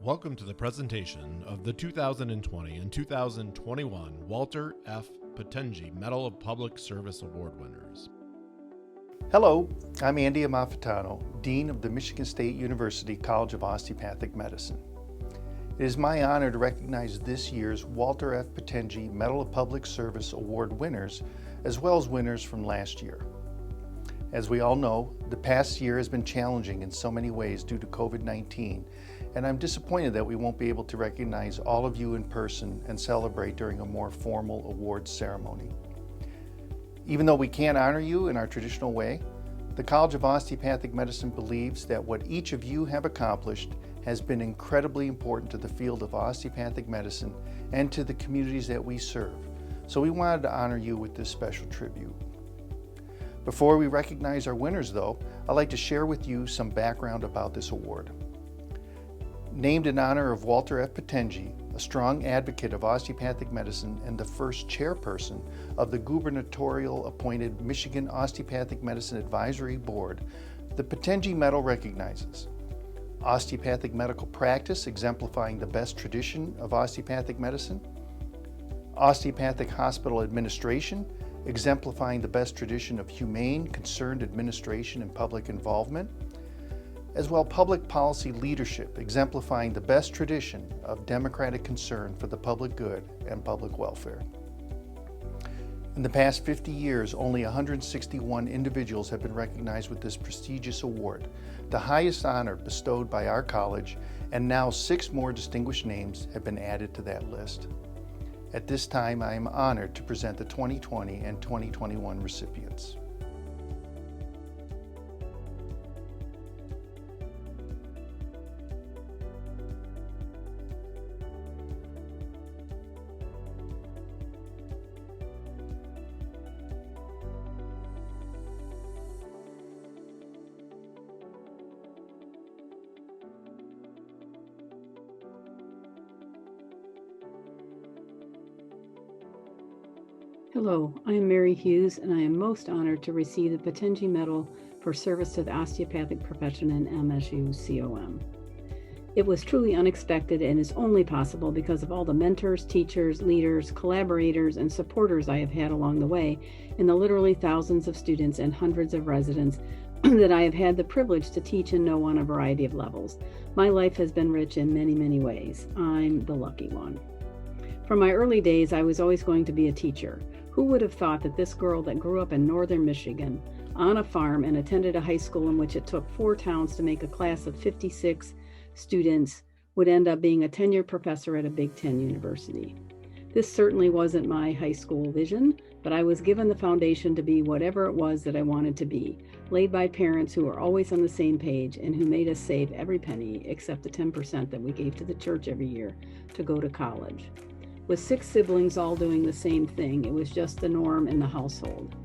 Welcome to the presentation of the 2020 and 2021 Walter F. Patenge Medal of Public Service Award winners. Hello, I'm Andy Amalfitano, Dean of the Michigan State University College of Osteopathic Medicine. It is my honor to recognize this year's Walter F. Patenge Medal of Public Service Award winners, as well as winners from last year. As we all know, the past year has been challenging in so many ways due to COVID-19, and I'm disappointed that we won't be able to recognize all of you in person and celebrate during a more formal awards ceremony. Even though we can't honor you in our traditional way, the College of Osteopathic Medicine believes that what each of you have accomplished has been incredibly important to the field of osteopathic medicine and to the communities that we serve. So we wanted to honor you with this special tribute. Before we recognize our winners though, I'd like to share with you some background about this award. Named in honor of Walter F. Patenge, a strong advocate of osteopathic medicine and the first chairperson of the gubernatorial-appointed Michigan Osteopathic Medicine Advisory Board, the Patenge Medal recognizes osteopathic medical practice exemplifying the best tradition of osteopathic medicine, osteopathic hospital administration exemplifying the best tradition of humane, concerned administration and public involvement, as well public policy leadership exemplifying the best tradition of democratic concern for the public good and public welfare. In the past 50 years, only 161 individuals have been recognized with this prestigious award, the highest honor bestowed by our college, and now 6 more distinguished names have been added to that list. At this time, I am honored to present the 2020 and 2021 recipients. Hello, I am Mary Hughes, and I am most honored to receive the Patenge Medal for service to the osteopathic profession in MSU-COM. It was truly unexpected and is only possible because of all the mentors, teachers, leaders, collaborators, and supporters I have had along the way, and the literally thousands of students and hundreds of residents that I have had the privilege to teach and know on a variety of levels. My life has been rich in many, many ways. I'm the lucky one. From my early days, I was always going to be a teacher. Who would have thought that this girl that grew up in northern Michigan on a farm and attended a high school in which it took 4 towns to make a class of 56 students would end up being a tenured professor at a Big Ten university? This certainly wasn't my high school vision, but I was given the foundation to be whatever it was that I wanted to be, laid by parents who were always on the same page and who made us save every penny except the 10% that we gave to the church every year to go to college. With 6 siblings all doing the same thing, it was just the norm in the household.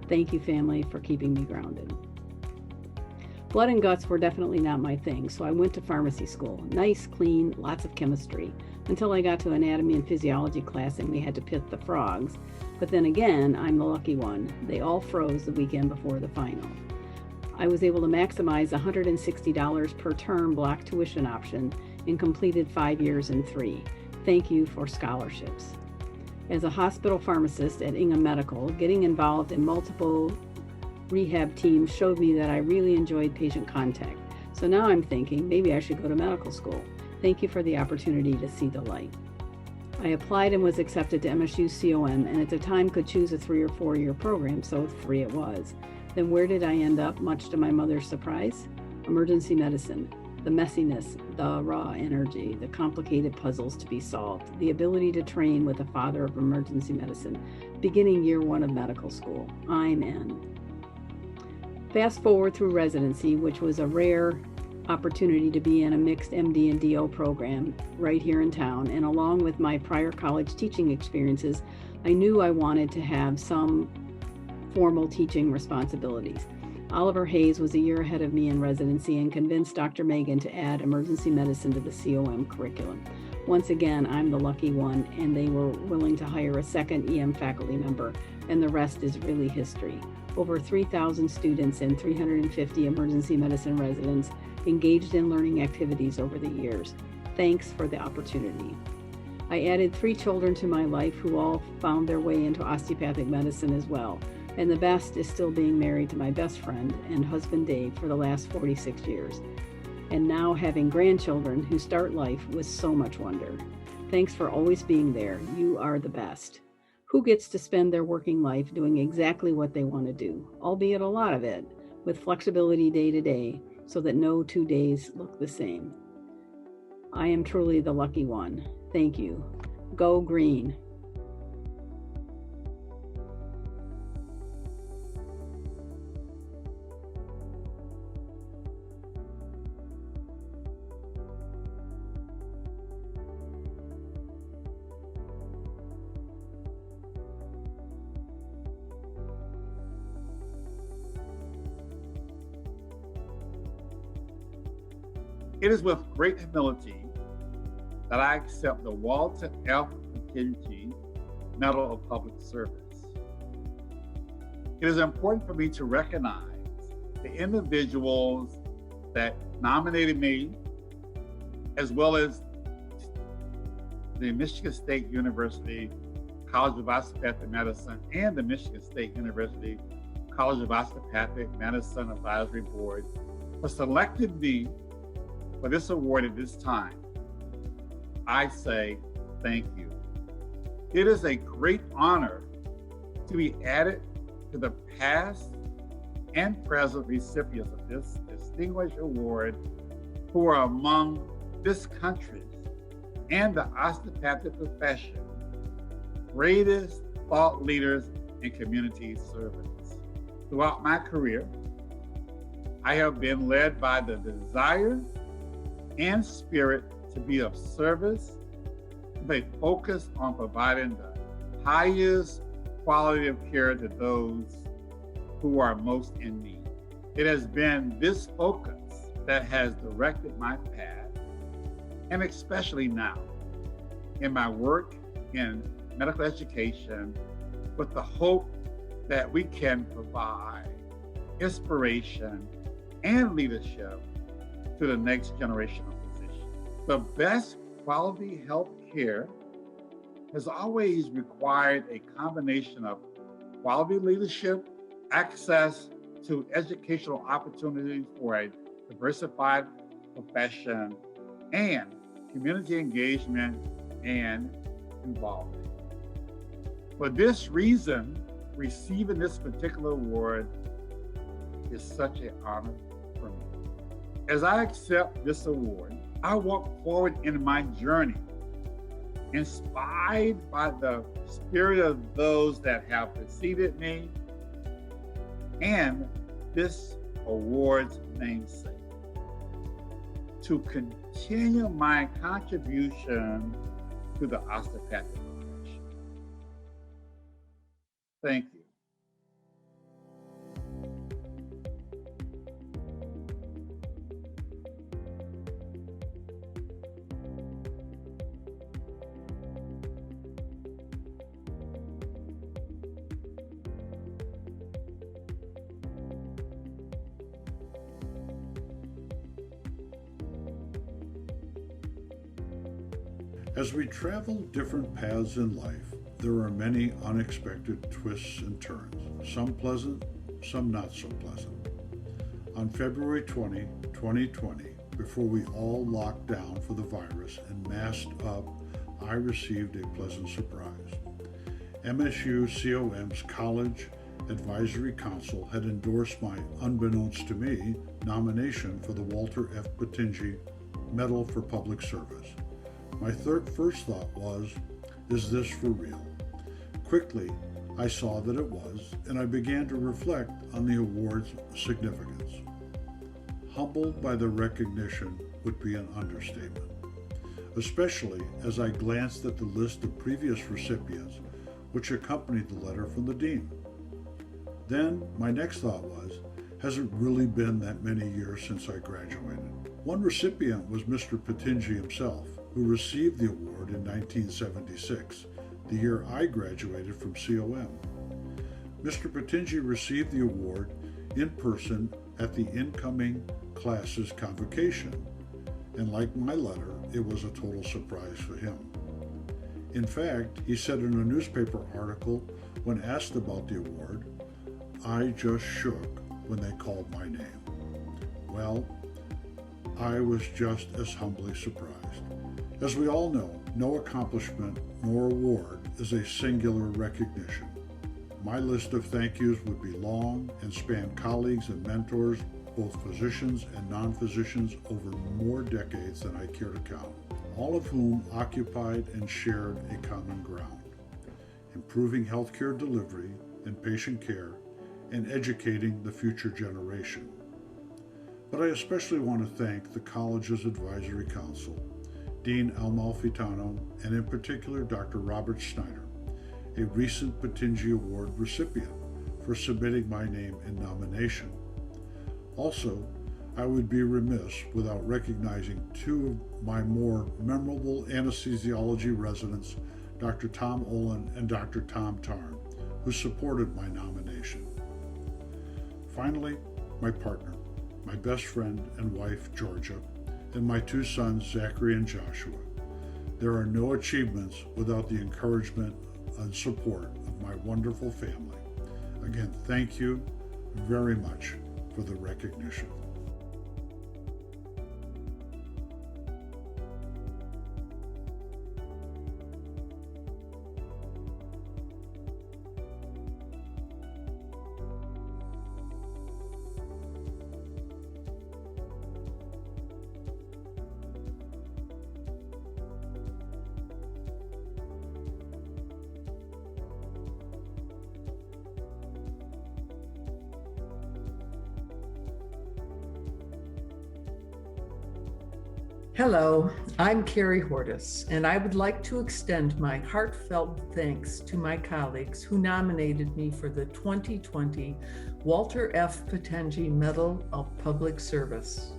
Thank you, family, for keeping me grounded. Blood and guts were definitely not my thing, so I went to pharmacy school. Nice, clean, lots of chemistry, until I got to anatomy and physiology class and we had to pit the frogs. But then again, I'm the lucky one. They all froze the weekend before the final. I was able to maximize $160 per term block tuition option and completed 5 years in 3. Thank you for scholarships. As a hospital pharmacist at Ingham Medical, getting involved in multiple rehab teams showed me that I really enjoyed patient contact. So now I'm thinking maybe I should go to medical school. Thank you for the opportunity to see the light. I applied and was accepted to MSU-COM, and at the time could choose a 3 or 4 year program, so 3 it was. Then where did I end up, much to my mother's surprise? Emergency medicine. The messiness, the raw energy, the complicated puzzles to be solved, the ability to train with a father of emergency medicine, beginning year 1 of medical school. I'm in. Fast forward through residency, which was a rare opportunity to be in a mixed MD and DO program right here in town, and along with my prior college teaching experiences, I knew I wanted to have some formal teaching responsibilities. Oliver Hayes was a year ahead of me in residency and convinced Dr. Megan to add emergency medicine to the COM curriculum. Once again, I'm the lucky one, and they were willing to hire a second EM faculty member, and the rest is really history. over 3,000 students and 350 emergency medicine residents engaged in learning activities over the years. Thanks for the opportunity. I added 3 children to my life who all found their way into osteopathic medicine as well. And the best is still being married to my best friend and husband Dave for the last 46 years. And now having grandchildren who start life with so much wonder. Thanks for always being there. You are the best. Who gets to spend their working life doing exactly what they want to do, albeit a lot of it, with flexibility day to day, so that no 2 days look the same. I am truly the lucky one. Thank you. Go green. It is with great humility that I accept the Walter F. Patenge Medal of Public Service. It is important for me to recognize the individuals that nominated me, as well as the Michigan State University College of Osteopathic Medicine and the Michigan State University College of Osteopathic Medicine Advisory Board for selecting me for this award at this time. I say thank you. It is a great honor to be added to the past and present recipients of this distinguished award who are among this country's and the osteopathic profession greatest thought leaders in community service. Throughout my career, I have been led by the desire and spirit to be of service, with a focus on providing the highest quality of care to those who are most in need. It has been this focus that has directed my path, and especially now in my work in medical education, with the hope that we can provide inspiration and leadership to the next generation of physicians. The best quality health care has always required a combination of quality leadership, access to educational opportunities for a diversified profession, and community engagement and involvement. For this reason, receiving this particular award is such an honor for me. As I accept this award, I walk forward in my journey, inspired by the spirit of those that have preceded me and this award's namesake, to continue my contribution to the osteopathic profession. Thank you. As we travel different paths in life, there are many unexpected twists and turns, some pleasant, some not so pleasant. On February 20, 2020, before we all locked down for the virus and masked up, I received a pleasant surprise. MSU COM's College Advisory Council had endorsed my, unbeknownst to me, nomination for the Walter F. Patenge Medal for Public Service. My first thought was, is this for real? Quickly, I saw that it was, and I began to reflect on the award's significance. Humbled by the recognition would be an understatement, especially as I glanced at the list of previous recipients which accompanied the letter from the dean. Then my next thought was, has it really been that many years since I graduated? One recipient was Mr. Patenge himself, who received the award in 1976, the year I graduated from COM. Mr. Patenge received the award in person at the incoming class's convocation, and like my letter, it was a total surprise for him. In fact, he said in a newspaper article when asked about the award, "I just shook when they called my name." Well, I was just as humbly surprised. As we all know, no accomplishment nor award is a singular recognition. My list of thank yous would be long and span colleagues and mentors, both physicians and non-physicians, over more decades than I care to count, all of whom occupied and shared a common ground: improving healthcare delivery and patient care and educating the future generation. But I especially want to thank the college's advisory council, Dean Amalfitano, and in particular Dr. Robert Snyder, a recent Patenge Award recipient, for submitting my name in nomination. Also, I would be remiss without recognizing two of my more memorable anesthesiology residents, Dr. Tom Olin and Dr. Tom Tarn, who supported my nomination. Finally, my partner, my best friend and wife, Georgia, and my two sons, Zachary and Joshua. There are no achievements without the encouragement and support of my wonderful family. Again, thank you very much for the recognition. Hello, I'm Carrie Hortis, and I would like to extend my heartfelt thanks to my colleagues who nominated me for the 2020 Walter F. Patenge Medal of Public Service.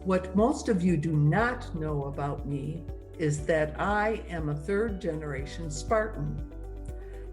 What most of you do not know about me is that I am a third-generation Spartan.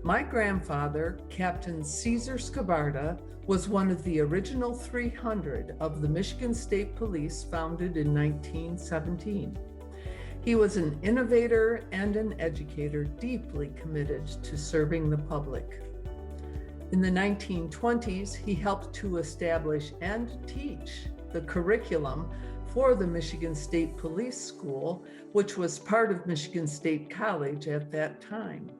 My grandfather, Captain Caesar Scabarda, was one of the original 300 of the Michigan State Police, founded in 1917. He was an innovator and an educator deeply committed to serving the public. In the 1920s, he helped to establish and teach the curriculum for the Michigan State Police School, which was part of Michigan State College at that time.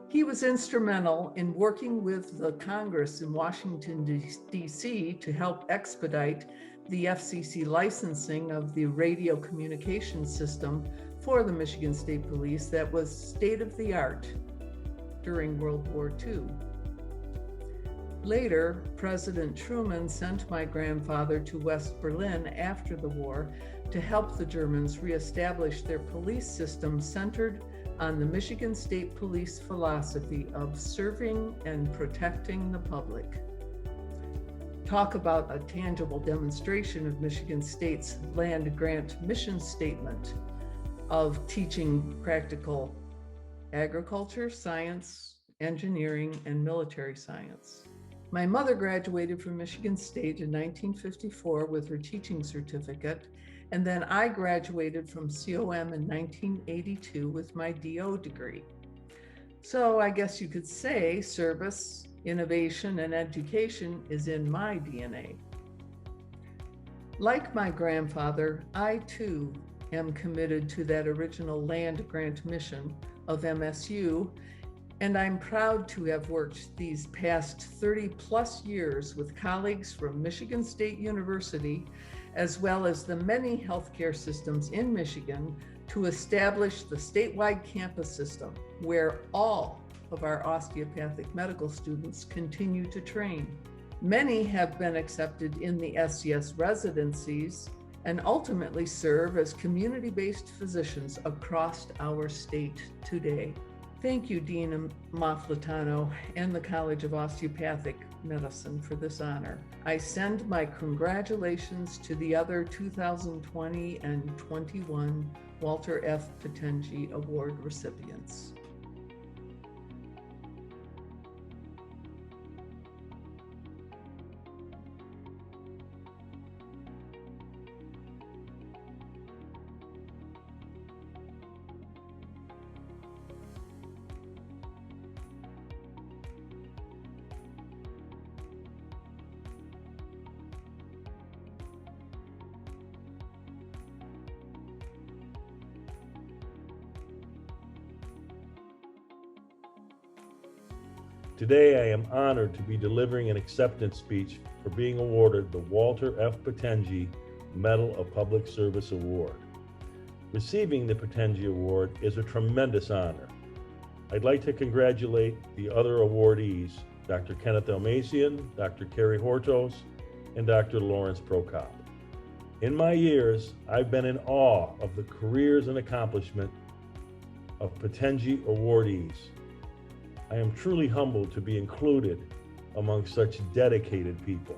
He was instrumental in working with the Congress in Washington, D.C. to help expedite the FCC licensing of the radio communication system for the Michigan State Police that was state-of-the-art during World War II. Later, President Truman sent my grandfather to West Berlin after the war to help the Germans reestablish their police system centered on the Michigan State Police philosophy of serving and protecting the public. Talk about a tangible demonstration of Michigan State's land grant mission statement of teaching practical agriculture, science, engineering, and military science. My mother graduated from Michigan State in 1954 with her teaching certificate, and then I graduated from COM in 1982 with my DO degree. So I guess you could say service, innovation, and education is in my DNA. Like my grandfather, I too am committed to that original land grant mission of MSU, and I'm proud to have worked these past 30 plus years with colleagues from Michigan State University, as well as the many healthcare systems in Michigan, to establish the statewide campus system where all of our osteopathic medical students continue to train. Many have been accepted in the SCS residencies and ultimately serve as community-based physicians across our state today. Thank you, Dean Amalfitano and the College of Osteopathic Medicine for this honor. I send my congratulations to the other 2020 and 21 Walter F. Patenge Award recipients. Today, I am honored to be delivering an acceptance speech for being awarded the Walter F. Patenge Medal of Public Service Award. Receiving the Patenge Award is a tremendous honor. I'd like to congratulate the other awardees, Dr. Kenneth Elmasian, Dr. Carrie Hortos, and Dr. Lawrence Prokop. In my years, I've been in awe of the careers and accomplishment of Patenge awardees. I am truly humbled to be included among such dedicated people.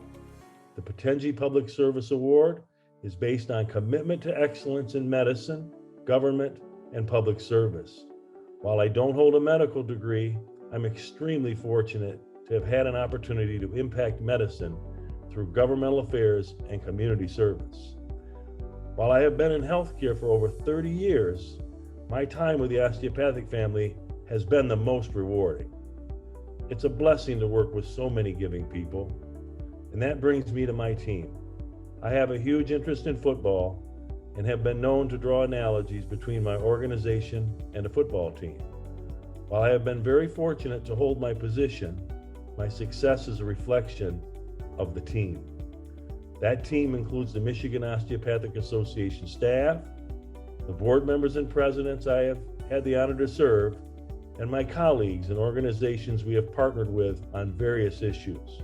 The Patenge Public Service Award is based on commitment to excellence in medicine, government, and public service. While I don't hold a medical degree, I'm extremely fortunate to have had an opportunity to impact medicine through governmental affairs and community service. While I have been in healthcare for over 30 years, my time with the Osteopathic family has been the most rewarding. It's a blessing to work with so many giving people, and that brings me to my team. I have a huge interest in football and have been known to draw analogies between my organization and a football team. While I have been very fortunate to hold my position, my success is a reflection of the team. That team includes the Michigan Osteopathic Association staff, the board members and presidents I have had the honor to serve, and my colleagues and organizations we have partnered with on various issues.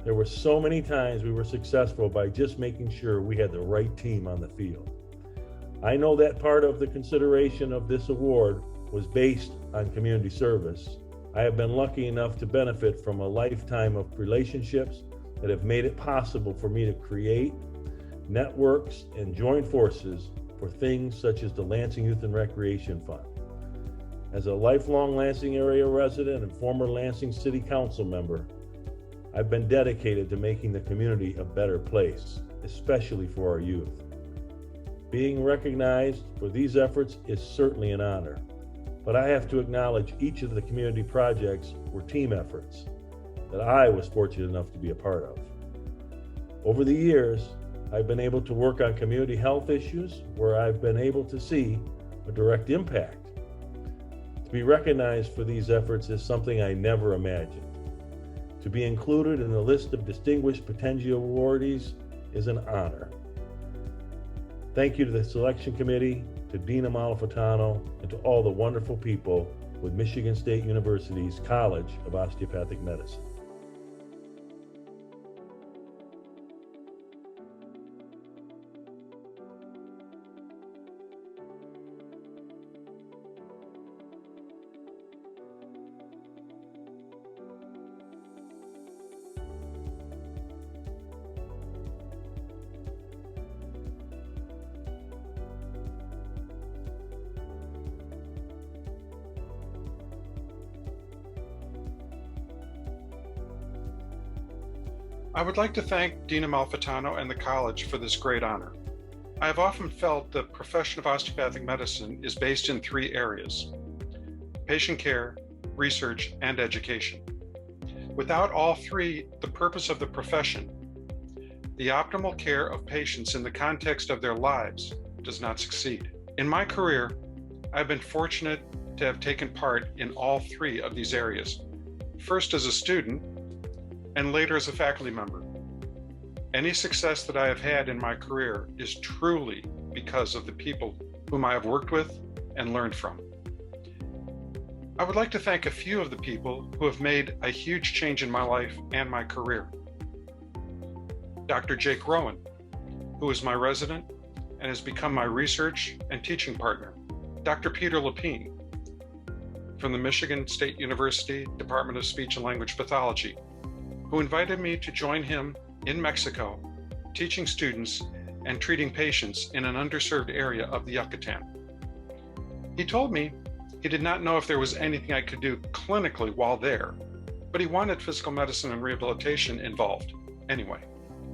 There were so many times we were successful by just making sure we had the right team on the field. I know that part of the consideration of this award was based on community service. I have been lucky enough to benefit from a lifetime of relationships that have made it possible for me to create networks and join forces for things such as the Lansing Youth and Recreation Fund. As a lifelong Lansing area resident and former Lansing City Council member, I've been dedicated to making the community a better place, especially for our youth. Being recognized for these efforts is certainly an honor, but I have to acknowledge each of the community projects were team efforts that I was fortunate enough to be a part of. Over the years, I've been able to work on community health issues where I've been able to see a direct impact. To be recognized for these efforts is something I never imagined. To be included in the list of distinguished Patenge awardees is an honor. Thank you to the selection committee, to Dina Malfitano, and to all the wonderful people with Michigan State University's College of Osteopathic Medicine. I would like to thank Dina Malfitano and the college for this great honor. I have often felt the profession of osteopathic medicine is based in three areas: patient care, research, and education. Without all three, the purpose of the profession, the optimal care of patients in the context of their lives, does not succeed. In my career, I've been fortunate to have taken part in all three of these areas, first as a student, and later as a faculty member. Any success that I have had in my career is truly because of the people whom I have worked with and learned from. I would like to thank a few of the people who have made a huge change in my life and my career. Dr. Jake Rowan, who is my resident and has become my research and teaching partner. Dr. Peter Lapine from the Michigan State University Department of Speech and Language Pathology, who invited me to join him in Mexico, teaching students and treating patients in an underserved area of the Yucatan. He told me he did not know if there was anything I could do clinically while there, but he wanted physical medicine and rehabilitation involved anyway.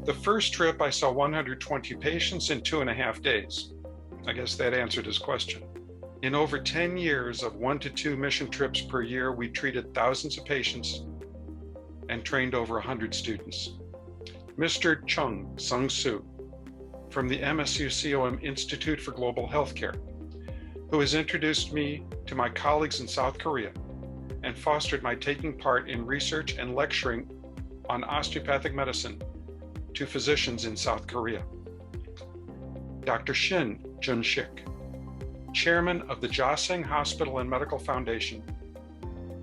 The first trip, I saw 120 patients in 2.5 days. I guess that answered his question. In over 10 years of 1 to 2 mission trips per year, we treated thousands of patients and trained over 100 students. Mr. Chung Sung Soo from the MSU COM Institute for Global Healthcare, who has introduced me to my colleagues in South Korea and fostered my taking part in research and lecturing on osteopathic medicine to physicians in South Korea. Dr. Shin Jun-shik, chairman of the Joseon Hospital and Medical Foundation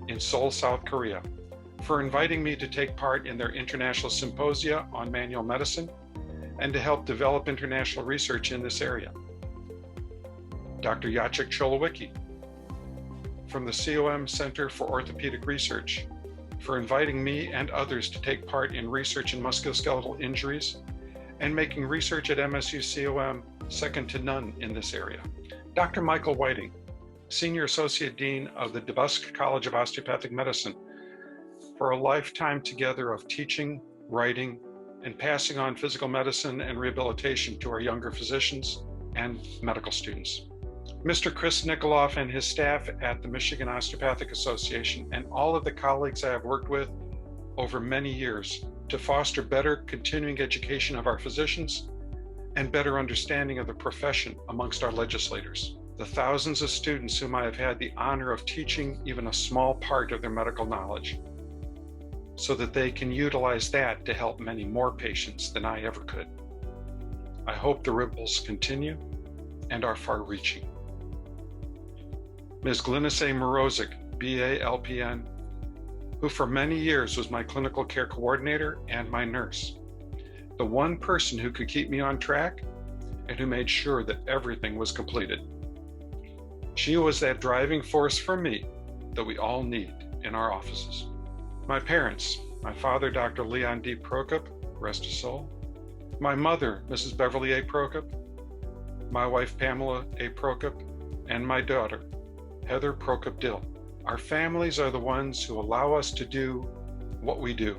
in Seoul, South Korea, for inviting me to take part in their international symposia on manual medicine and to help develop international research in this area. Dr. Jacek Cholowicki from the COM Center for Orthopedic Research for inviting me and others to take part in research in musculoskeletal injuries and making research at MSU COM second to none in this area. Dr. Michael Whiting, Senior Associate Dean of the DeBusk College of Osteopathic Medicine, for a lifetime together of teaching, writing, and passing on physical medicine and rehabilitation to our younger physicians and medical students. Mr. Chris Nikoloff and his staff at the Michigan Osteopathic Association and all of the colleagues I have worked with over many years to foster better continuing education of our physicians and better understanding of the profession amongst our legislators. The thousands of students whom I have had the honor of teaching even a small part of their medical knowledge, so that they can utilize that to help many more patients than I ever could. I hope the ripples continue and are far-reaching. Ms. Glynis A. Morozic, BA LPN, who for many years was my clinical care coordinator and my nurse, the one person who could keep me on track and who made sure that everything was completed. She was that driving force for me that we all need in our offices. My parents, my father, Dr. Leon D. Prokop, rest his soul, my mother, Mrs. Beverly A. Prokop, my wife, Pamela A. Prokop, and my daughter, Heather Prokop Dill. Our families are the ones who allow us to do what we do,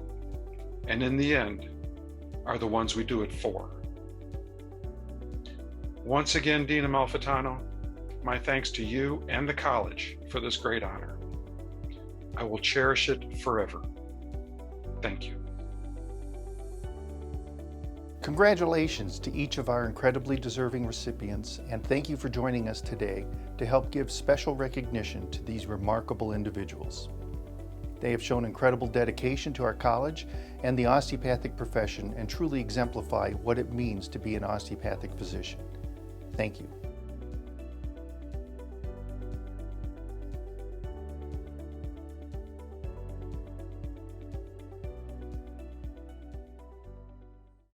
and in the end, are the ones we do it for. Once again, Dean Amalfitano, my thanks to you and the college for this great honor. I will cherish it forever. Thank you. Congratulations to each of our incredibly deserving recipients, and thank you for joining us today to help give special recognition to these remarkable individuals. They have shown incredible dedication to our college and the osteopathic profession and truly exemplify what it means to be an osteopathic physician. Thank you.